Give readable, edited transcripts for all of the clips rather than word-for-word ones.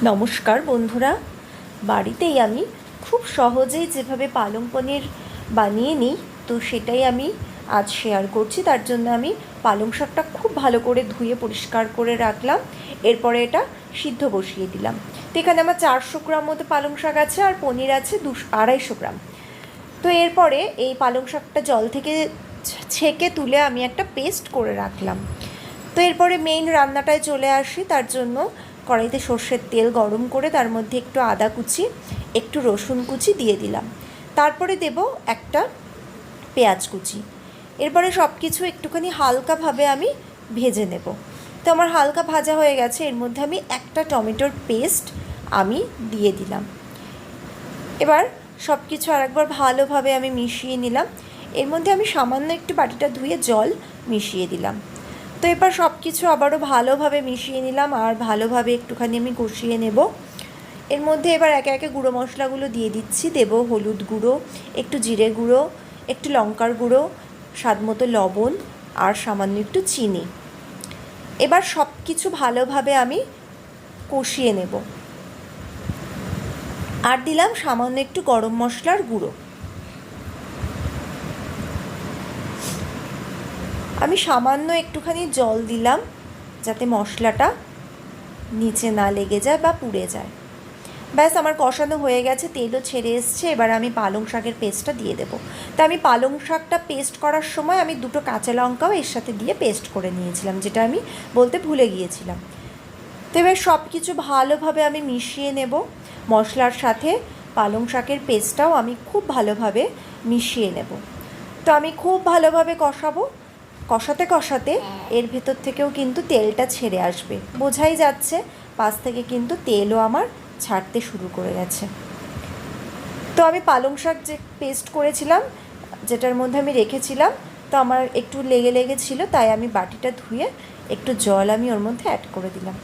নমস্কার বন্ধুরা, বাড়িতেই আমি খুব সহজেই যেভাবে পালং পনির বানিয়ে নিই তো সেটাই আমি আজ শেয়ার করছি। তার জন্য আমি পালং শাকটা খুব ভালো করে ধুয়ে পরিষ্কার করে রাখলাম। এরপরে এটা সিদ্ধ বসিয়ে দিলাম। তো এখানে আমার 400 গ্রাম মতো পালং শাক আছে আর পনির আছে 250 গ্রাম। তো এরপরে এই পালং শাকটা জল থেকে ছেঁকে তুলে আমি একটা পেস্ট করে রাখলাম। তো এরপরে মেইন রান্নাটায় চলে আসি। তার জন্য কড়াইতে সর্ষের তেল গরম করে তার মধ্যে একটু আদা কুচি, একটু রসুন কুচি দিয়ে দিলাম। তারপরে দেব একটা পেঁয়াজ কুচি। এরপরে সব কিছু একটুখানি হালকাভাবে আমি ভেজে নেব। তো আমার হালকা ভাজা হয়ে গেছে। এর মধ্যে আমি একটা টমেটোর পেস্ট আমি দিয়ে দিলাম। এবার সব কিছু আরেকবার ভালোভাবে আমি মিশিয়ে নিলাম। এর মধ্যে আমি সামান্য একটু বাটিটা ধুয়ে জল মিশিয়ে দিলাম। তো এবার সব কিছু আবারও ভালোভাবে মিশিয়ে নিলাম আর ভালোভাবে একটুখানি আমি কষিয়ে নেব। এর মধ্যে এবার একে একে গুঁড়ো মশলাগুলো দিয়ে দিচ্ছি। দেব হলুদ গুঁড়ো, একটু জিরে গুঁড়ো, একটু লঙ্কার গুঁড়ো, স্বাদ মতো লবণ আর সামান্য একটু চিনি। এবার সব কিছু ভালোভাবে আমি কষিয়ে নেব। আর দিলাম সামান্য একটু গরম মশলার গুঁড়ো। আমি সামান্য একটুখানি জল দিলাম যাতে মশলাটা নিচে না লেগে যায় বা পুড়ে যায়। ব্যাস আমার কষানো হয়ে গেছে, তেলও ছেড়ে এসছে। এবার আমি পালং শাকের পেস্টটা দিয়ে দেবো। তা আমি পালং শাকটা পেস্ট করার সময় আমি 2টো কাঁচা লঙ্কাও এর সাথে দিয়ে পেস্ট করে নিয়েছিলাম, যেটা আমি বলতে ভুলে গিয়েছিলাম। তো এবার সব কিছু ভালোভাবে আমি মিশিয়ে নেব। মশলার সাথে পালং শাকের পেস্টটাও আমি খুব ভালোভাবে মিশিয়ে নেব। তো আমি খুব ভালোভাবে কষাবো। কষাতে কষাতে এর ভেতর থেকেও কিন্তু তেলটা ছেড়ে আসবে, বোঝাই যাচ্ছে পাশ থেকে কিন্তু তেলও আমার ছাড়তে শুরু করে গেছে। তো আমি পালং শাক যে পেস্ট করেছিলাম, যেটার মধ্যে আমি রেখেছিলাম, তো আমার একটু লেগে ছিল, তাই আমি বাটিটা ধুয়ে একটু জল আমি ওর মধ্যে অ্যাড করে দিলাম।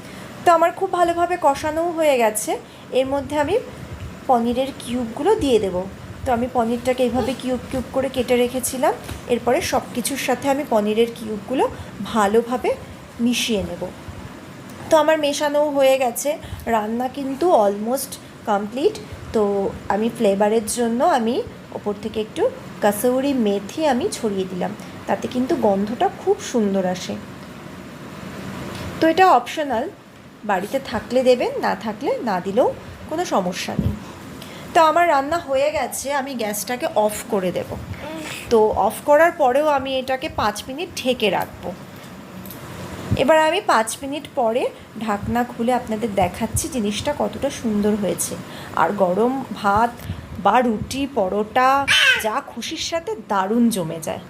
তো আমার খুব ভালোভাবে কষানোও হয়ে গেছে। এর মধ্যে আমি পনিরের কিউবগুলো দিয়ে দেবো। তো আমি পনিরটাকে এইভাবে কিউব কিউব করে কেটে রেখেছিলাম। এরপরে সব কিছুর সাথে আমি পনিরের কিউবগুলো ভালোভাবে মিশিয়ে নেব। তো আমার মেশানোও হয়ে গেছে। রান্না কিন্তু অলমোস্ট কমপ্লিট। তো আমি ফ্লেভারের জন্য আমি ওপর থেকে একটু কাসুরি মেথি আমি ছড়িয়ে দিলাম, তাতে কিন্তু গন্ধটা খুব সুন্দর আসে। তো এটা অপশনাল, বাড়িতে থাকলে দেবেন, না থাকলে না দিলেও কোনো সমস্যা নেই। তো আমার রান্না হয়ে গেছে, আমি গ্যাসটাকে অফ করে দেব। তো অফ করার পরেও আমি এটাকে 5 মিনিট ঢেকে রাখবো। এবার আমি 5 মিনিট পরে ঢাকনা খুলে আপনাদের দেখাচ্ছি জিনিসটা কতটা সুন্দর হয়েছে। আর গরম ভাত বা রুটি, পরোটা, যা খুশির সাথে দারুণ জমে যায়।